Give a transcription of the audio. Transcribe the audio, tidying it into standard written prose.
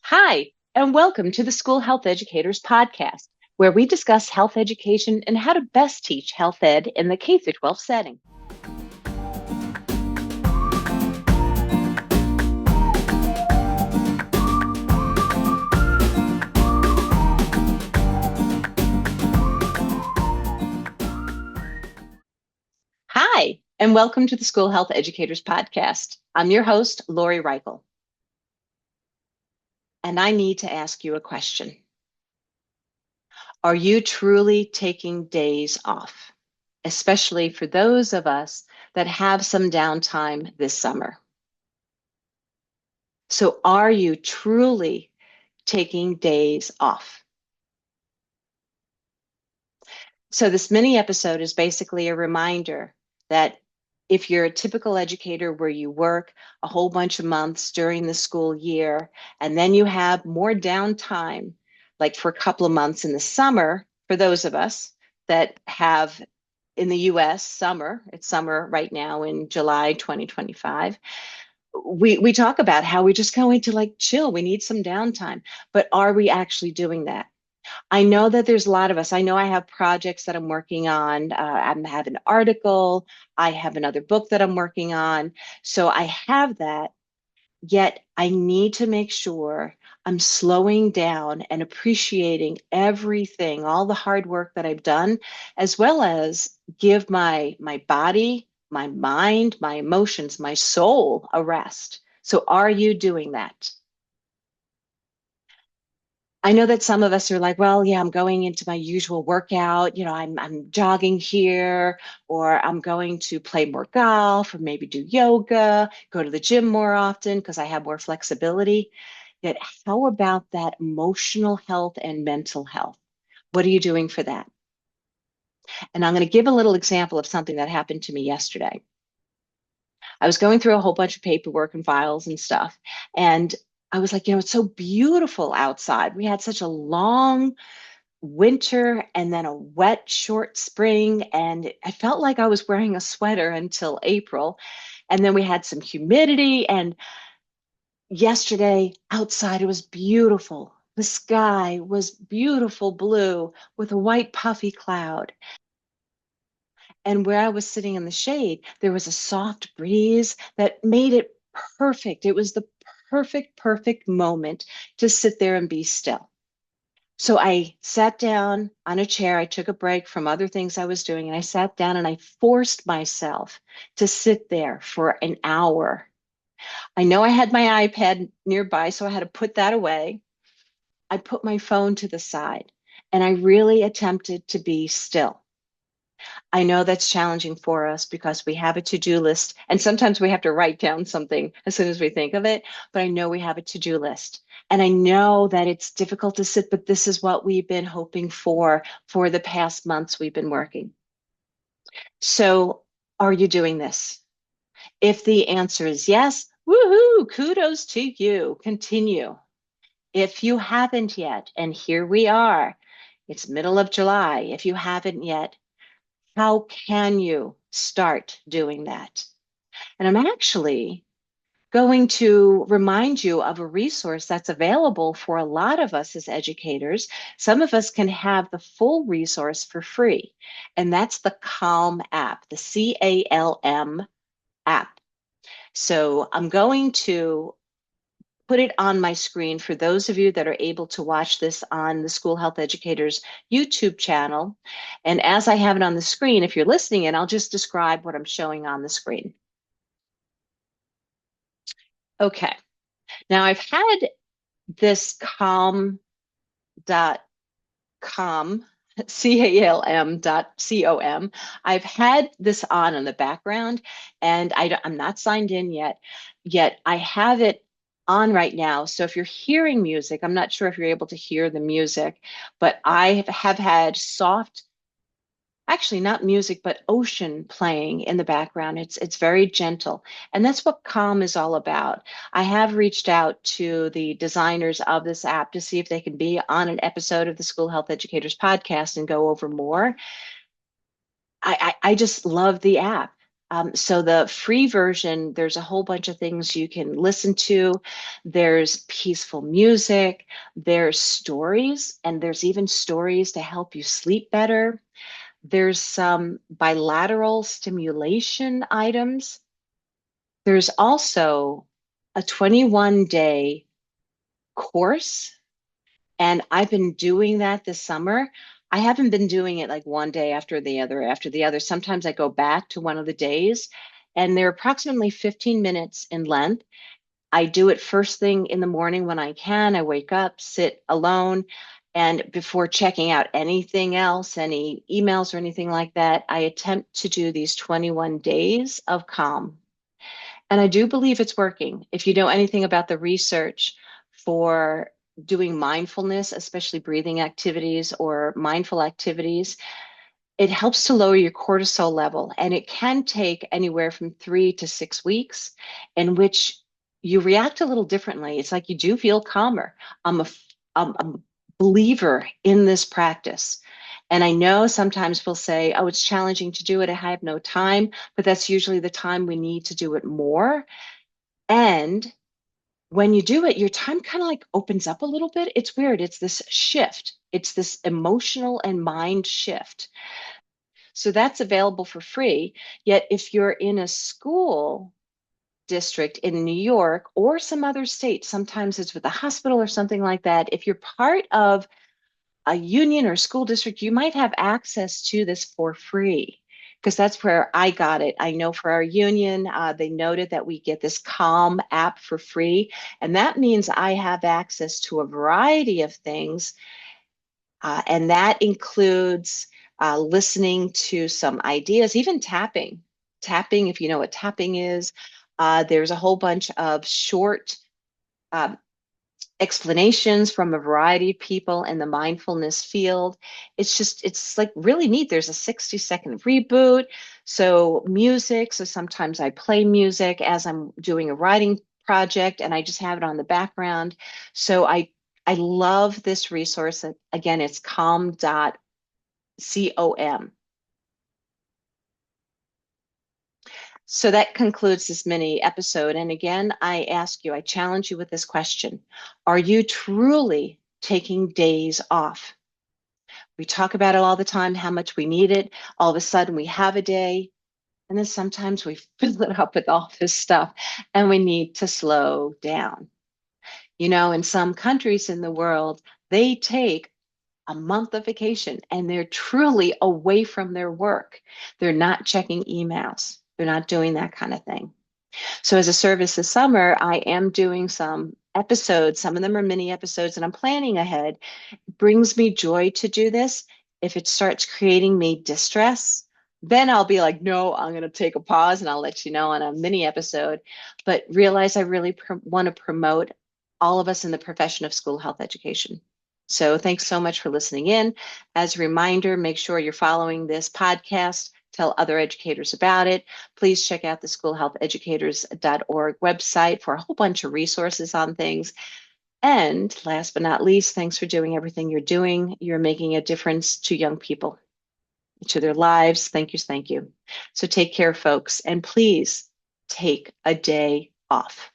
Hi, and welcome to the School Health Educators Podcast, where we discuss health education and how to best teach health ed in the K 12 setting. Hi, and welcome to the School Health Educators Podcast. I'm your host, Lori Reichel. And I need to ask you a question. Are you truly taking days off, especially for those of us that have some downtime this summer? So, are you truly taking days off? So, this mini episode is basically a reminder that if you're a typical educator where you work a whole bunch of months during the school year, and then you have more downtime, like for a couple of months in the summer, for those of us that have in the US summer, it's summer right now in July 2025. We talk about how we're just going to like chill. We need some downtime. But are we actually doing that? I know that there's a lot of us. I know I have projects that I'm working on. I have an article. I have another book that I'm working on. So I have that. Yet I need to make sure I'm slowing down and appreciating everything, all the hard work that I've done, as well as give my body, my mind, my emotions, my soul a rest. So are you doing that? I know that some of us are like, well, yeah, I'm going into my usual workout. I'm jogging here, or I'm going to play more golf, or maybe do yoga, go to the gym more often because I have more flexibility. Yet, how about that emotional health and mental health? What are you doing for that? And I'm going to give a little example of something that happened to me yesterday. I was going through a whole bunch of paperwork and files and stuff, and I was like, it's so beautiful outside. We had such a long winter and then a wet, short spring. And I felt like I was wearing a sweater until April. And then we had some humidity. And yesterday outside, it was beautiful. The sky was beautiful blue with a white puffy cloud. And where I was sitting in the shade, there was a soft breeze that made it perfect. It was the perfect moment to sit there and be still. So I sat down on a chair. I took a break from other things I was doing, and I sat down and I forced myself to sit there for an hour. I know I had my iPad nearby, so I had to put that away. I put my phone to the side and I really attempted to be still. I know that's challenging for us because we have a to-do list, and sometimes we have to write down something as soon as we think of it, but I know we have a to-do list. And I know that it's difficult to sit, but this is what we've been hoping for the past months we've been working. So, are you doing this? If the answer is yes, woohoo, kudos to you. Continue. If you haven't yet, and here we are, it's middle of July. If you haven't yet, how can you start doing that? And I'm actually going to remind you of a resource that's available for a lot of us as educators. Some of us can have the full resource for free, and that's the Calm app, the CALM app. So I'm going to put it on my screen for those of you that are able to watch this on the School Health Educators YouTube channel. And as I have it on the screen, if you're listening in, I'll just describe what I'm showing on the screen. Okay, now I've had this calm.com, CALM.com. I've had this on in the background, and I'm not signed in yet I have it on right now. So if you're hearing music, I'm not sure if you're able to hear the music, but I have had soft, actually not music, but ocean playing in the background. It's very gentle. And that's what Calm is all about. I have reached out to the designers of this app to see if they can be on an episode of the School Health Educators podcast and go over more. I just love the app. So the free version, there's a whole bunch of things you can listen to. There's peaceful music, there's stories, and there's even stories to help you sleep better. There's some bilateral stimulation items. There's also a 21-day course, and I've been doing that this summer. I haven't been doing it like one day after the other after the other. Sometimes I go back to one of the days, and they're approximately 15 minutes in length. I do it first thing in the morning when I can. I wake up, sit alone, and before checking out anything else, any emails or anything like that, I attempt to do these 21 days of calm. And I do believe it's working. If you know anything about the research for doing mindfulness, especially breathing activities or mindful activities, it helps to lower your cortisol level. And it can take anywhere from 3 to 6 weeks in which you react a little differently. It's like you do feel calmer. I'm a, I'm a believer in this practice. And I know sometimes we'll say, oh, it's challenging to do it. I have no time, but that's usually the time we need to do it more. And when you do it, your time kind of like opens up a little bit. It's weird. It's this shift, it's this emotional and mind shift. So that's available for free. Yet, if you're in a school district in New York or some other state, sometimes it's with a hospital or something like that. If you're part of a union or school district, you might have access to this for free because that's where I got it. I know for our union, they noted that we get this Calm app for free. And that means I have access to a variety of things. And that includes listening to some ideas, even tapping. Tapping, if you know what tapping is, there's a whole bunch of short uh, explanations from a variety of people in the mindfulness field. It's like really neat. There's a 60-second reboot. So music. So sometimes I play music as I'm doing a writing project and I just have it on the background. So I love this resource. Again, it's calm.com. So that concludes this mini episode. And again, I challenge you with this question. Are you truly taking days off? We talk about it all the time, how much we need it. All of a sudden we have a day, and then sometimes we fill it up with all this stuff and we need to slow down. You know, in some countries in the world, they take a month of vacation and they're truly away from their work. They're not checking emails. They're not doing that kind of thing. So as a service this summer, I am doing some episodes. Some of them are mini episodes and I'm planning ahead. It brings me joy to do this. If it starts creating me distress, then I'll be like, no, I'm going to take a pause and I'll let you know on a mini episode. But realize I really want to promote all of us in the profession of school health education. So thanks so much for listening in. As a reminder, make sure you're following this podcast. Tell other educators about it. Please check out the schoolhealtheducators.org website for a whole bunch of resources on things. And last but not least, thanks for doing everything you're doing. You're making a difference to young people, to their lives. Thank you. Thank you. So take care, folks. And please take a day off.